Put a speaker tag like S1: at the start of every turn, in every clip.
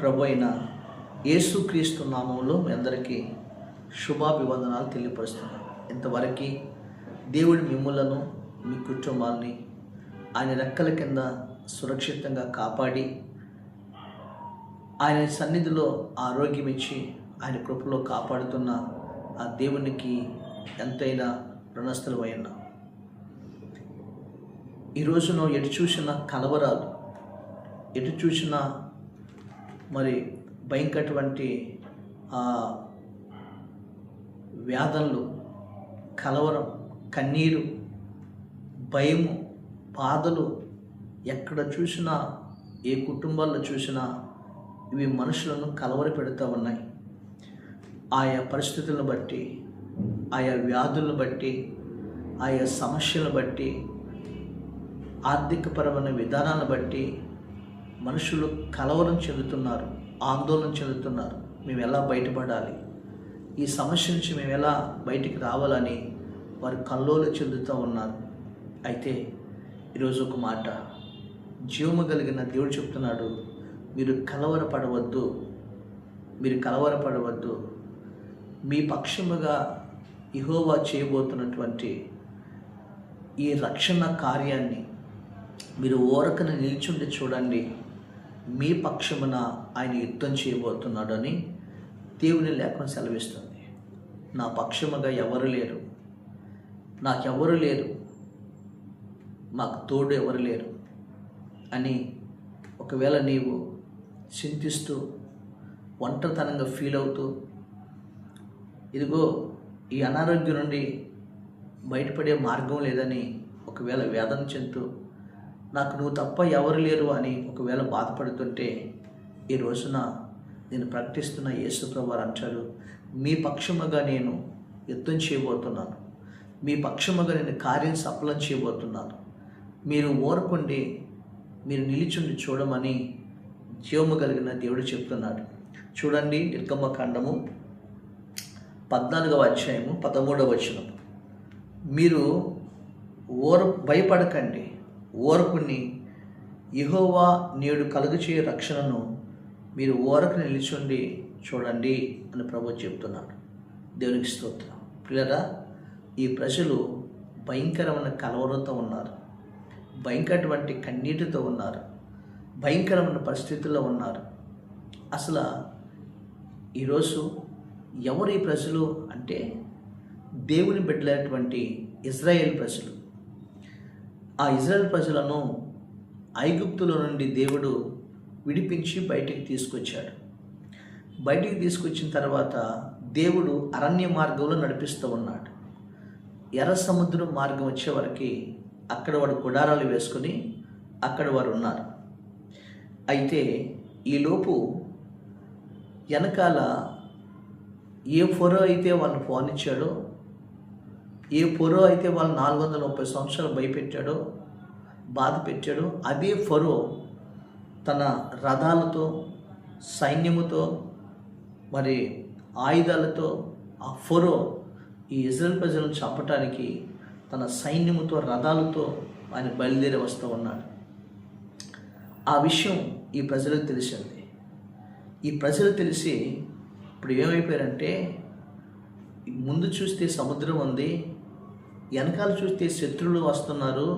S1: ప్రభు అయిన యేసుక్రీస్తు నామంలో మీ అందరికీ శుభాభివందనాలు తెలియపరుస్తున్నాను. ఇంతవరకు దేవుడు మిమ్ములను మీ కుటుంబాన్ని ఆయన రెక్కల కింద సురక్షితంగా కాపాడి ఆయన సన్నిధిలో ఆరోగ్యం ఇచ్చి ఆయన కృపలో కాపాడుతున్న ఆ దేవునికి ఎంతైనా రుణస్థులమై ఉన్నాం. ఈ రోజున ఎటు చూసిన కలవరాలు, ఎటు చూసిన మరి భయంకరటువంటి వ్యాధులు, కలవరం, కన్నీరు, భయము, బాధలు ఎక్కడ చూసినా, ఏ కుటుంబాల్లో చూసినా ఇవి మనుషులను కలవర పెడుతూ ఉన్నాయి. ఆయా పరిస్థితులను బట్టి, ఆయా వ్యాధులను బట్టి, ఆయా సమస్యలను బట్టి, ఆర్థికపరమైన విధానాలను బట్టి మనుషులు కలవరం చెందుతున్నారు, ఆందోళన చెందుతున్నారు. మేము ఎలా బయటపడాలి, ఈ సమస్య నుంచి మేము ఎలా బయటికి రావాలని వారు కల్లోలు చెందుతూ ఉన్నారు. అయితే ఈరోజు ఒక మాట జీవము కలిగిన దేవుడు చెప్తున్నాడు, మీరు కలవరపడవద్దు, మీరు కలవరపడవద్దు. మీ పక్షముగా యెహోవా చేయబోతున్నటువంటి ఈ రక్షణ కార్యాన్ని మీరు ఓరకన నిల్చుండి చూడండి. మీ పక్షమున ఆయన యుద్ధం చేయబోతున్నాడు అని దేవుని లేఖనం సెలవిస్తుంది. నా పక్షముగా ఎవరు లేరు, నాకెవరు లేరు, మాకు తోడు ఎవరు లేరు అని ఒకవేళ నీవు చింతిస్తూ ఒంటరితనంగా ఫీల్ అవుతూ, ఇదిగో ఈ అనారోగ్యం నుండి బయటపడే మార్గం లేదని ఒకవేళ వేదన చెందుతూ, నాకు నువ్వు తప్ప ఎవరు లేరు అని ఒకవేళ బాధపడుతుంటే, ఈ రోజున నేను ప్రకటిస్తున్న యేసు ప్రభువారు అంటాడు, మీ పక్షముగా నేను యుద్ధం చేయబోతున్నాను, మీ పక్షముగా నేను కార్యం సఫలం చేయబోతున్నాను. మీరు ఓర్కుండి, మీరు నిలిచుండి చూడమని జీవము కలిగిన దేవుడు చెప్తున్నాడు. చూడండి, నిర్గమకాండము 14వ అధ్యాయము 13వ వచనం. మీరు భయపడకండి, ఓర్కుని యెహోవా నేడు కలుగచే రక్షణను మీరు ఓరకు నిలిచుండి చూడండి అని ప్రభువు చెప్తున్నాడు. దేవునికి స్తోత్రం. ప్రియరా, ఈ ప్రజలు భయంకరమైన కలవరంతో ఉన్నారు, భయంకరమైన కన్నీటితో ఉన్నారు, భయంకరమైన పరిస్థితుల్లో ఉన్నారు. అసలు ఈరోజు ఎవరు ఈ ప్రజలు అంటే దేవుని బిడ్డలైనటువంటి ఇజ్రాయేల్ ప్రజలు. ఆ ఇజ్రాయేల్ ప్రజలను ఐగుప్తులో నుండి దేవుడు విడిపించి బయటికి తీసుకొచ్చాడు. బయటికి తీసుకొచ్చిన తర్వాత దేవుడు అరణ్య మార్గంలో నడిపిస్తూ ఉన్నాడు. ఎర్ర సముద్రం మార్గం వచ్చే వరకు అక్కడ వాడు గుడారాలు వేసుకొని అక్కడ వారు ఉన్నారు. అయితే ఈలోపు వెనకాల ఏ ఫరో అయితే వాళ్ళని పాలించాడో, ఏ ఫరో అయితే వాళ్ళు 430 సంవత్సరాలు భయపెట్టాడో, బాధ పెట్టాడో, అదే ఫరో తన రథాలతో, సైన్యముతో, మరి ఆయుధాలతో ఆ ఫరో ఈ ఇజ్రాయెల్ ప్రజలను చంపటానికి తన సైన్యముతో, రథాలతో ఆయన బయలుదేరి వస్తూ ఉన్నాడు. ఆ విషయం ఈ ప్రజలకు తెలిసింది. ఈ ప్రజలు తెలిసి ఇప్పుడు ఏమైపోయారంటే, ముందు చూస్తే సముద్రం ఉంది, వెనకాల చూస్తే శత్రువులు వస్తున్నారు,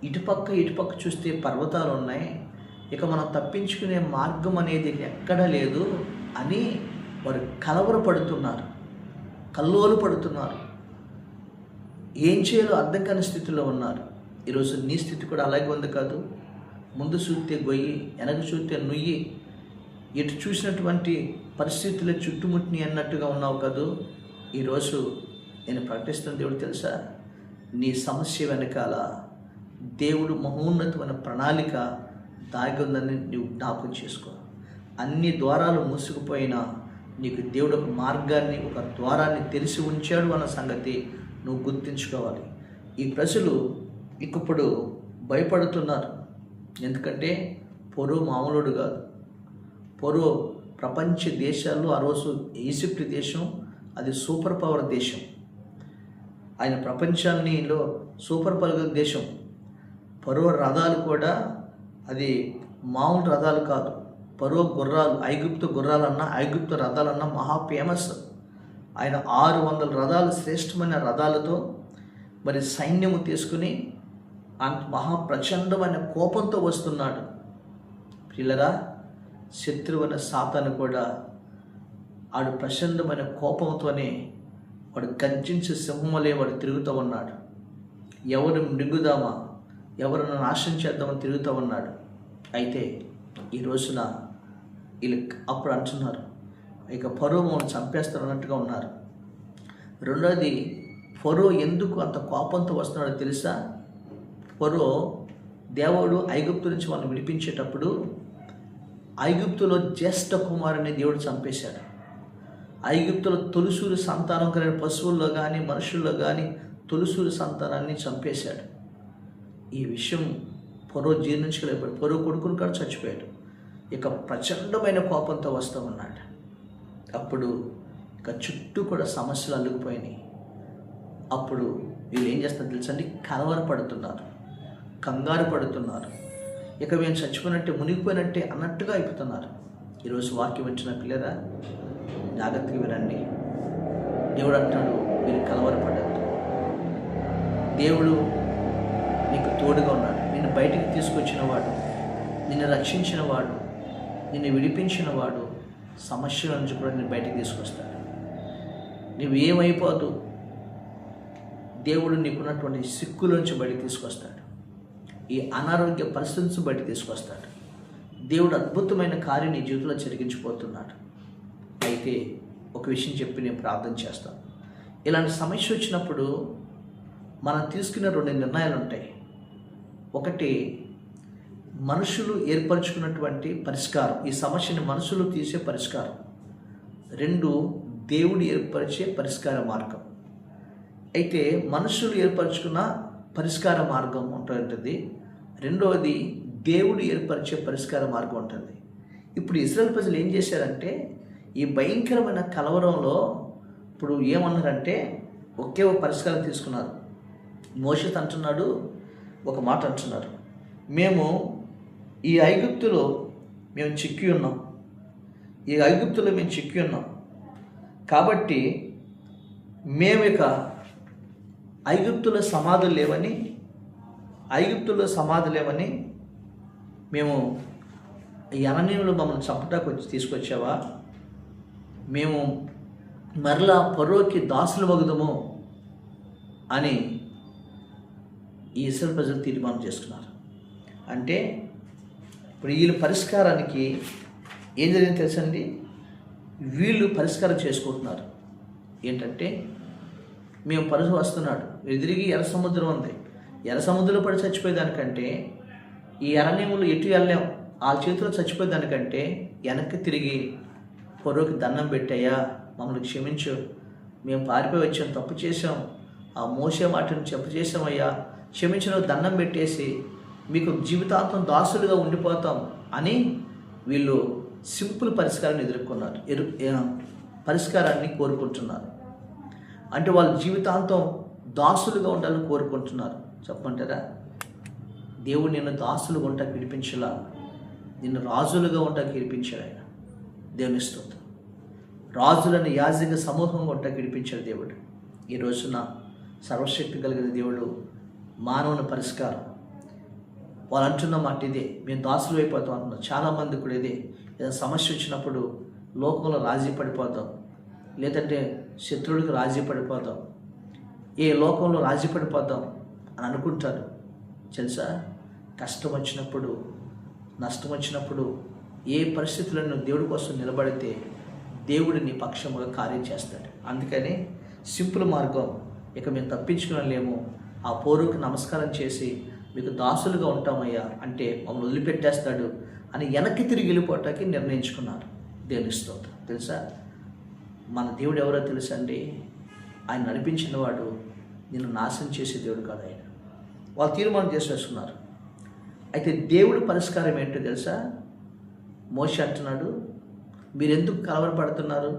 S1: ఇటుపక్క చూస్తే పర్వతాలు ఉన్నాయి, ఇక మనం తప్పించుకునే మార్గం అనేది ఎక్కడా లేదు అని వారు కలవరపడుతున్నారు, కల్లోలు పడుతున్నారు. ఏం చేయాలో అర్థం కాని స్థితిలో ఉన్నారు. ఈరోజు నీ స్థితి కూడా అలాగే ఉంది కాదు. ముందు చూస్తే గొయ్యి, వెనక చూస్తే నుయ్యి, ఎటు చూసినటువంటి పరిస్థితులు చుట్టుముట్టిని అన్నట్టుగా ఉన్నావు కాదు. ఈరోజు నేను ప్రకటిస్తున్న దేవుడు తెలుసా, నీ సమస్య వెనకాల దేవుడు మహోన్నతమైన ప్రణాళిక దాగి ఉందని నువ్వు జ్ఞాపకం చేసుకో. అన్ని ద్వారాలు మూసుకుపోయినా నీకు దేవుడు ఒక మార్గాన్ని, ఒక ద్వారాన్ని తెలిసి ఉంచాడు అన్న సంగతి నువ్వు గుర్తుంచుకోవాలి. ఈ ప్రజలు ఇప్పుడు భయపడుతున్నారు. ఎందుకంటే ఫరో మామూలుడు కాదు. ఫరో ప్రపంచ దేశాల్లో ఆ రోజు ఈజిప్ట్ దేశం అది సూపర్ పవర్ దేశం. ఆయన ప్రపంచాన్నిలో సూపర్ పవర్ దేశం. ఫరో రథాలు కూడా అది మామూలు రథాలు కాదు, ఫరో గుర్రాలు, ఐగుప్తు గుర్రాలన్నా ఐగుప్తు రథాలన్నా మహా ఫేమస్. ఆయన 600 రథాలు, శ్రేష్టమైన రథాలతో మరి సైన్యము తీసుకుని అంత మహా ప్రచండమైన కోపంతో వస్తున్నాడు. పిల్లరా, శత్రువైన సాతాను కూడా ఆడు ప్రచండమైన కోపంతోనే వాడు గర్జించి సింహములే వాడు తిరుగుతూ ఉన్నాడు. ఎవరు మృంగుదామా, ఎవరిని నాశనం చేద్దామని తిరుగుతూ ఉన్నాడు. అయితే ఈ రోజున వీళ్ళు అప్పుడు అంటున్నారు, ఇక ఫరో మమ్మల్ని చంపేస్తారు అన్నట్టుగా ఉన్నారు. రెండోది, ఫరో ఎందుకు అంత కోపంతో వస్తున్నాడో తెలుసా? ఫరో దేవుడు ఐగుప్తు నుంచి వాళ్ళని విడిపించేటప్పుడు ఐగుప్తులో జ్యేష్ఠ కుమారుని దేవుడు చంపేశాడు. ఐగుప్తులో తొలిసూరి సంతానం కలిగిన పశువుల్లో కానీ మనుషుల్లో కానీ తొలిసూరి సంతానాన్ని చంపేశాడు. ఈ విషయం ఫరో జీర్ణించలేకపోయాడు. ఫరో కొడుకుని కూడా చచ్చిపోయాడు. ఇక ప్రచండమైన కోపంతో వస్తూ ఉన్నాడు. అప్పుడు ఇక చుట్టూ కూడా సమస్యలు అల్లుకుపోయినాయి. అప్పుడు వీళ్ళు ఏం చేస్తారు తెలుసండి? కలవరపడుతున్నారు, కంగారు పడుతున్నారు. ఇక మేము చచ్చిపోయినట్టే, మునిగిపోయినట్టే అన్నట్టుగా అయిపోతున్నారు. ఈరోజు వాక్యం వచ్చిన పిల్లరా, జాగ్రత్తగా వినండి. దేవుడు అంటాడు, మీరు కలవరపడద్దు. దేవుడు నీకు తోడుగా ఉన్నాడు. నిన్ను బయటికి తీసుకొచ్చిన వాడు, నిన్ను రక్షించిన వాడు, నిన్ను విడిపించిన వాడు సమస్యల నుంచి కూడా నేను బయటికి తీసుకొస్తాడు. నువ్వు ఏమైపోదు, దేవుడు నీకున్నటువంటి సిక్కుల నుంచి బయటికి తీసుకొస్తాడు. ఈ అనారోగ్య పరిస్థితి నుంచి బయటికి తీసుకొస్తాడు. దేవుడు అద్భుతమైన కార్యం నీ జీవితంలో జరిగించిపోతున్నాడు. అయితే ఒక విషయం చెప్పి నేను ప్రార్థన చేస్తాను. ఇలాంటి సమస్య వచ్చినప్పుడు మనం తీసుకునే 2 నిర్ణయాలు ఉంటాయి. ఒకటి, మనుషులు ఏర్పరచుకున్నటువంటి పరిష్కారం, ఈ సమస్యని మనుషులు తీసే పరిష్కారం. 2, దేవుడు ఏర్పరిచే పరిష్కార మార్గం. అయితే మనుషులు ఏర్పరచుకున్న పరిష్కార మార్గం ఉంటుంది. రెండవది, దేవుడు ఏర్పరిచే పరిష్కార మార్గం ఉంటుంది. ఇప్పుడు ఇశ్రాయేలు ప్రజలు ఏం చేశారంటే, ఈ భయంకరమైన కలవరంలో ఇప్పుడు ఏమన్నారంటే ఒకే ఒక పరిష్కారం తీసుకున్నారు. మోషే అంటున్నాడు, ఒక మాట అంటున్నారు, మేము ఈ ఐగుప్తులో మేము చిక్కి ఉన్నాం, ఈ ఐగుప్తులో మేము చిక్కి ఉన్నాం కాబట్టి మేము ఇక ఐగుప్తులో సమాధులు లేవని మేము ఈ అననీయులు మమ్మల్ని చంపటానికి వచ్చి తీసుకొచ్చావా, మేము మరలా ఫరోకి దాసులు వగుదము అని ఈ ఇశ్రాయేలు ప్రజలు తీర్మానం చేసుకున్నారు. అంటే ఇప్పుడు వీళ్ళు పరిష్కారానికి ఏం జరిగింది తెలుసండి? వీళ్ళు పరిష్కారం చేసుకుంటున్నారు. ఏంటంటే, మేము పరుసు వస్తున్నాడు, ఎదిరిగి ఎర్ర సముద్రం ఉంది, ఎర్ర సముద్రంలో పడి చచ్చిపోయేదానికంటే ఈ అరణ్యములు ఎటు వెళ్ళాం, ఆ చేతిలో చచ్చిపోయేదానికంటే వెనక్కి తిరిగి ఫరోకి దండం పెట్టాయా, మమ్మల్ని క్షమించు, మేము పారిపోయి వచ్చాం, తప్పు చేసాం, ఆ మోసే మాటను చెప్పు చేసామయ్యా, క్షమించిన దండం పెట్టేసి మీకు జీవితాంతం దాసులుగా ఉండిపోతాం అని వీళ్ళు సింపుల్ పరిష్కారాన్ని ఎదుర్కొన్నారు, పరిష్కారాన్ని కోరుకుంటున్నారు. అంటే వాళ్ళ జీవితాంతం దాసులుగా ఉండాలని కోరుకుంటున్నారు. చెప్పంటారా? దేవుడు నిన్ను దాసులుగా ఉంటాకి విడిపించలా, నిన్ను రాజులుగా ఉంటాకి విడిపించాడు ఆయన. దేవుని స్తోత్రం. రాజులను యాజక సమూహంగా ఉంటాకి విడిపించాడు దేవుడు. ఈ రోజున సర్వశక్తి కలిగిన దేవుడు మానవుని పరిష్కారం. వాళ్ళు అంటున్న మాట ఇదే, మేము దాసులు అయిపోతాం అంటున్నారు. చాలామంది కూడా ఇదే, ఏదైనా సమస్య వచ్చినప్పుడు లోకంలో రాజీ పడిపోతాం, లేదంటే శత్రువుడికి రాజీ పడిపోతాం, ఏ లోకంలో రాజీ పడిపోతాం అని అనుకుంటారు. తెలుసా, కష్టం వచ్చినప్పుడు, నష్టం వచ్చినప్పుడు, ఏ పరిస్థితులను దేవుడి కోసం నిలబడితే దేవుడు నీ పక్షముగా కార్యం చేస్తాడు. అందుకని సింపుల్ మార్గం, ఇక మేము తప్పించుకునలేము, ఆ పోరుకు నమస్కారం చేసి మీకు దాసులుగా ఉంటామయ్యా అంటే మమ్మల్ని వదిలిపెట్టేస్తాడు అని వెనక్కి తిరిగి వెళ్ళిపోవటానికి నిర్ణయించుకున్నారు. దేవుని స్తోత్రం. తెలుసా, మన దేవుడు ఎవరో తెలుసా అండి? ఆయన నడిపించిన వాడు నిన్ను నాశనం చేసే దేవుడు కాదు ఆయన. వాళ్ళు తీర్మానం చేసేసుకున్నారు. అయితే దేవుడు పరిష్కారం ఏంటో తెలుసా? మోషే అంటున్నాడు, మీరెందుకు కలవరపడుతున్నారు?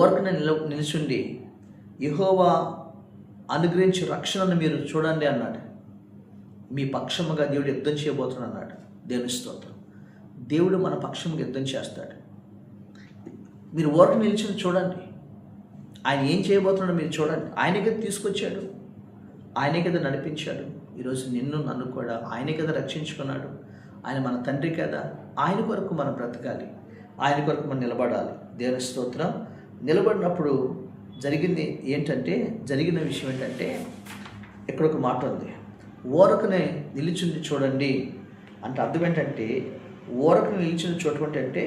S1: ఓర్కన నిలిచుండి యెహోవా అనుగ్రహించే రక్షణను మీరు చూడండి అన్నాడు. మీ పక్షముగా దేవుడు యుద్ధం చేయబోతున్నాడు అన్నాడు. దేవుని స్తోత్రం. దేవుడు మన పక్షంగా యుద్ధం చేస్తాడు. మీరు ఓరక నిలిచిన చూడండి, ఆయన ఏం చేయబోతున్నాడో మీరు చూడండి. ఆయనే కదా తీసుకొచ్చాడు, ఆయనే కదా నడిపించాడు. ఈరోజు నిన్ను నన్ను కూడా ఆయనే కదా రక్షించుకున్నాడు. ఆయన మన తండ్రి కదా, ఆయన కొరకు మనం బ్రతకాలి, ఆయన కొరకు మనం నిలబడాలి. దేవుని స్తోత్రం. నిలబడినప్పుడు జరిగిన విషయం ఏంటంటే ఇక్కడ ఒక మాట ఉంది, ఓరకనే నిలిచింది చూడండి అంటే అర్థం ఏంటంటే, ఓరకనే నిలిచింది చూడటం అంటే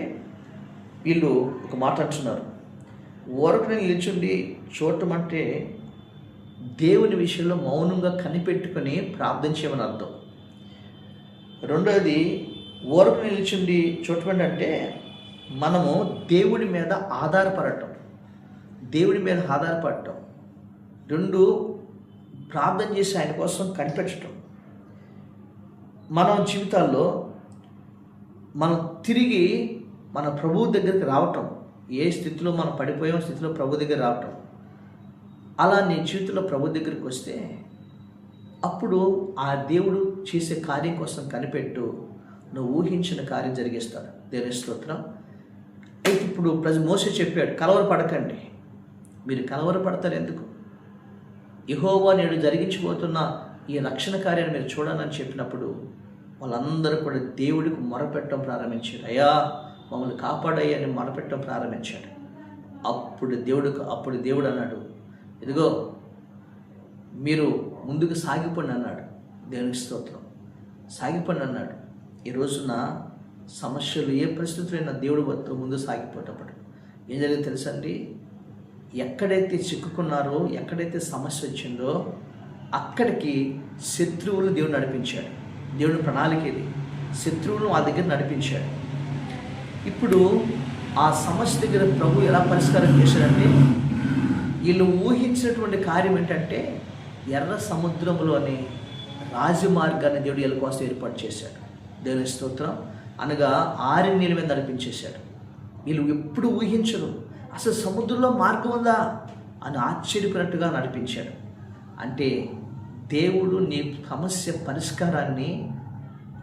S1: వీళ్ళు ఒక మాట అంటున్నారు, ఓరకనే నిలిచింది చూడటం అంటే దేవుని విషయంలో మౌనంగా కనిపెట్టుకొని ప్రార్థన చేయమని అర్థం. రెండోది, ఓరకనే నిలిచింది చూడటం అంటే మనము దేవుడి మీద ఆధారపడటం. రెండు, ప్రార్థన చేసి ఆయన కోసం కనిపెట్టడం. మన జీవితాల్లో మనం తిరిగి మన ప్రభువు దగ్గరికి రావటం, ఏ స్థితిలో మనం పడిపోయే స్థితిలో ప్రభు దగ్గర రావటం. అలా నీ జీవితంలో ప్రభు దగ్గరికి వస్తే అప్పుడు ఆ దేవుడు చేసే కార్యం కోసం కనిపెట్టు, నువ్వు ఊహించిన కార్యం జరిగిస్తాడు. దేవుని స్తోత్రం. అయితే ఇప్పుడు మోసే చెప్పాడు, కలవరపడకండి. మీరు కలవరపడతారు ఎందుకు? యెహోవా నేడు జరిగించబోతున్న ఈ రక్షణ కార్యాన్ని మీరు చూడాలని చెప్పినప్పుడు వాళ్ళందరూ కూడా దేవుడికి మొరపెట్టడం ప్రారంభించారు. అయ్యా మమ్మల్ని కాపాడయ్యా అని మొరపెట్టడం ప్రారంభించాడు. అప్పుడు దేవుడు అన్నాడు, ఇదిగో మీరు ముందుకు సాగిపోండి అన్నాడు. దేవునికి స్తోత్రం. సాగిపోండి అన్నాడు. ఈ రోజున సమస్యలు ఏ పరిస్థితులైనా దేవుడు వద్ద ముందు సాగిపోయేటప్పుడు ఏం జరిగిందో తెలుసండి, ఎక్కడైతే చిక్కుకున్నారో, ఎక్కడైతే సమస్య వచ్చిందో అక్కడికి శత్రువులు దేవుడు నడిపించాడు. దేవుడి ప్రణాళిక ఇది, శత్రువులు ఆ దగ్గర నడిపించాడు. ఇప్పుడు ఆ సమస్య దగ్గర ప్రభు ఎలా పరిష్కారం చేశాడంటే, వీళ్ళు ఊహించినటువంటి కార్యం ఏంటంటే ఎర్ర సముద్రంలోని రాజమార్గాన్ని దేవుడు వీళ్ళ కోసం ఏర్పాటు చేశాడు. దేవుని స్తోత్రం. అనగా 6 నీళ్ళ మీద నడిపించేశాడు. వీళ్ళు ఎప్పుడు ఊహించరు, అసలు సముద్రంలో మార్గం ఉందా అని ఆశ్చర్యపోయినట్టుగా నడిపించాడు. అంటే దేవుడు నీ సమస్య పరిష్కారాన్ని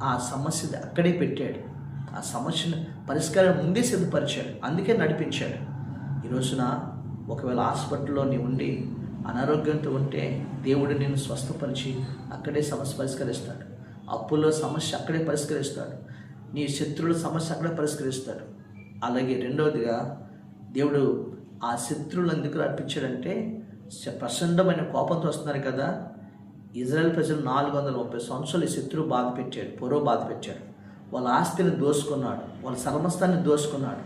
S1: ఆ సమస్య అక్కడే పెట్టాడు. ఆ సమస్యను పరిష్కారం ముందే సిద్ధపరిచాడు, అందుకే నడిపించాడు. ఈ రోజున ఒకవేళ హాస్పిటల్లో నీ ఉండి అనారోగ్యంతో ఉంటే దేవుడు నిన్ను స్వస్థపరిచి అక్కడే సమస్య పరిష్కరిస్తాడు. అప్పుల్లో సమస్య అక్కడే పరిష్కరిస్తాడు. నీ శత్రువుల సమస్య అక్కడే పరిష్కరిస్తాడు. అలాగే రెండవదిగా దేవుడు ఆ శత్రువులు ఎందుకు రప్పించాడంటే, ప్రచండమైన కోపంతో వస్తున్నారు కదా. ఇజ్రాయెల్ ప్రజలు 430 సంవత్సరాలు ఈ శత్రువు బాధ పెట్టాడు, పొరో బాధ పెట్టాడు. వాళ్ళ ఆస్తిని దోసుకున్నాడు, వాళ్ళ సర్వస్థాన్ని దోసుకున్నాడు.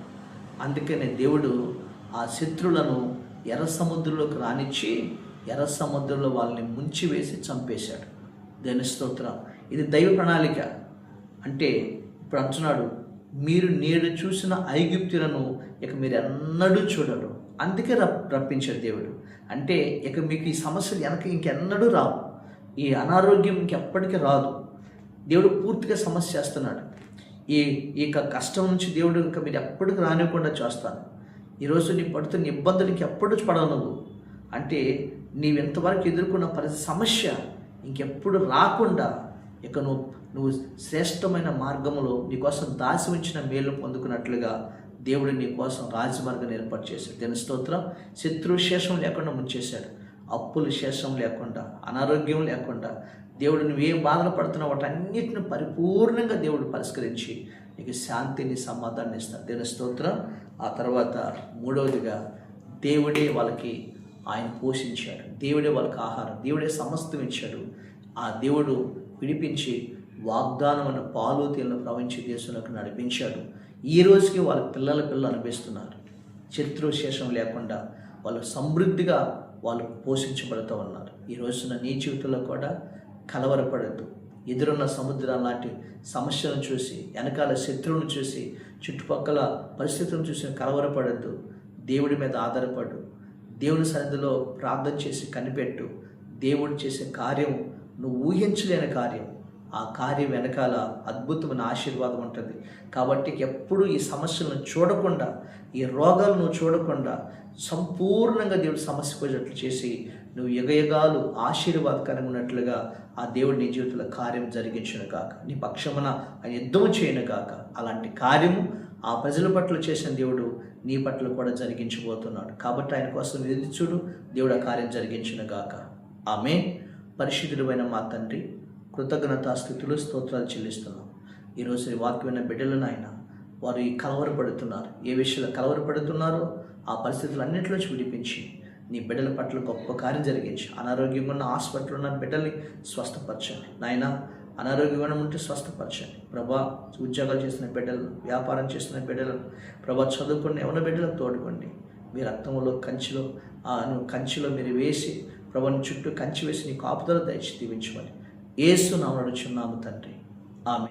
S1: అందుకనే దేవుడు ఆ శత్రువులను ఎర్ర సముద్రంలోకి రానిచ్చి ఎర్ర సముద్రంలో వాళ్ళని ముంచి వేసి చంపేశాడు. దేవుని స్తోత్రం. ఇది దైవ ప్రణాళిక. అంటే ఇప్పుడు అంటున్నాడు, మీరు నేడు చూసిన ఐగుప్తులను ఇక మీరు ఎన్నడూ చూడరు. అందుకే రప్పించాడు దేవుడు. అంటే ఇక మీకు ఈ సమస్యలు ఇంకెన్నడూ రావు, ఈ అనారోగ్యం ఇంకెప్పటికీ రాదు. దేవుడు పూర్తిగా సమస్య చేస్తున్నాడు. ఈ కష్టం నుంచి దేవుడు ఇంకా మీరు ఎప్పటికీ రానివ్వకుండా చేస్తాను. ఈరోజు నీ పడుతున్న ఇబ్బందులు ఇంకెప్పుడు పడవు నువ్వు. అంటే నీవు ఎంతవరకు ఎదుర్కొన్న సమస్య ఇంకెప్పుడు రాకుండా ఇక నువ్వు శ్రేష్టమైన మార్గంలో నీకోసం దాసి ఉంచిన మేలు పొందుకున్నట్లుగా దేవుడు నీ కోసం రాజమార్గాన్ని ఏర్పాటు చేశాడు. దేవుని స్తోత్రం. శత్రు శేషం లేకుండా ముంచేశాడు, అప్పులు శేషం లేకుండా, అనారోగ్యం లేకుండా. దేవుడు నువ్వేం బాధలు పడుతున్నావు వాటన్నిటిని పరిపూర్ణంగా దేవుడు పరిష్కరించి నీకు శాంతిని, సమాధానాన్ని ఇస్తాడు. దేవుని స్తోత్రం. ఆ తర్వాత మూడవదిగా దేవుడే వాళ్ళకి ఆయన పోషించాడు, దేవుడే వాళ్ళకి ఆహారం, దేవుడే సమస్తం ఇచ్చాడు. ఆ దేవుడు విడిపించి వాగ్దానమైన పాలు తేలను ప్రవహించే దేశంలోకి నడిపించాడు. ఈ రోజుకి వాళ్ళ పిల్లలు అనిపిస్తున్నారు. శత్రు శేషం లేకుండా వాళ్ళు సమృద్ధిగా వాళ్ళు పోషించబడుతూ ఉన్నారు. ఈ రోజున నీ జీవితంలో కూడా కలవరపడద్దు. ఎదురున్న సముద్రం లాంటి సమస్యలను చూసి, వెనకాల శత్రువును చూసి, చుట్టుపక్కల పరిస్థితులను చూసి కలవరపడద్దు. దేవుడి మీద ఆధారపడు. దేవుని సన్నిధిలో ప్రార్థన చేసి కనిపెట్టు. దేవుడు చేసే కార్యం నువ్వు ఊహించలేని కార్యం. ఆ కార్యం వెనకాల అద్భుతమైన ఆశీర్వాదం ఉంటుంది. కాబట్టి ఎప్పుడు ఈ సమస్యలను చూడకుండా, ఈ రోగాలను చూడకుండా సంపూర్ణంగా దేవుడు సమస్య పోయేటట్లు చేసి నువ్వు యుగయుగాలు ఆశీర్వాదకరంగా ఉన్నట్లుగా ఆ దేవుడు నీ జీవితంలో కార్యం జరిగించును గాక. నీ పక్షమున ఆయన యుద్ధము చేయను గాక. అలాంటి కార్యము ఆ ప్రజల పట్ల చేసిన దేవుడు నీ పట్ల కూడా జరిగించబోతున్నాడు. కాబట్టి ఆయన కోసం ఎదురు చూడు. దేవుడు ఆ కార్యం జరిగించును గాక. ఆమేన్. పరిశుద్ధుడైన మా తండ్రి, కృతజ్ఞతాస్తుతులు స్తోత్రాలు చెల్లిస్తున్నాం. ఈరోజు ఈ వాక్యమైన బిడ్డలను ఆయన వారు ఈ కలవరపడుతున్నారు. ఏ విషయంలో కలవరపడుతున్నారో ఆ పరిస్థితులన్నింటిలో విడిపించి నీ బిడ్డల పట్ల గొప్ప కార్యం జరిగించి, అనారోగ్యంగా ఉన్న హాస్పిటల్ ఉన్న బిడ్డల్ని స్వస్థపరచండి నాయన. అనారోగ్యంగా ఉంటే స్వస్థపరచండి ప్రభా. ఉద్యోగాలు చేస్తున్న బిడ్డలను, వ్యాపారం చేస్తున్న బిడ్డలను ప్రభా, చదువుకున్న ఎవరి బిడ్డలకు తోడుకోండి. మీ రక్తంలో కంచిలో మీరు వేసి ప్రభాని చుట్టూ కంచి వేసి నీ కాపుదల దయచి దీవించమని యేసు నామమున అడుగుచున్నాము తండ్రి. ఆమేన్.